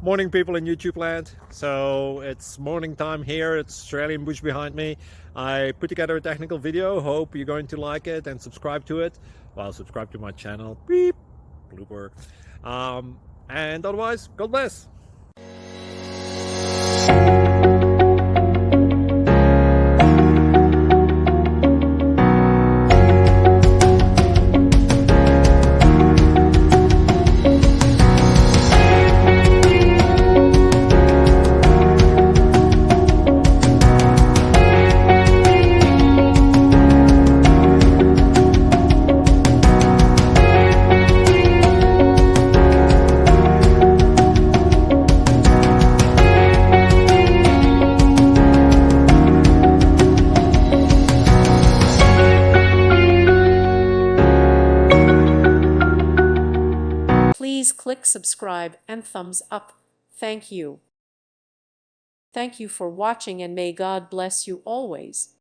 Morning, people in YouTube land. So it's morning time here. It's Australian bush behind me. I put together a technical video. Hope you're going to like it and subscribe to it. Well, subscribe to my channel. Beep. Blooper. And otherwise, God bless. Please click subscribe and thumbs up. Thank you. Thank you for watching, and may God bless you always.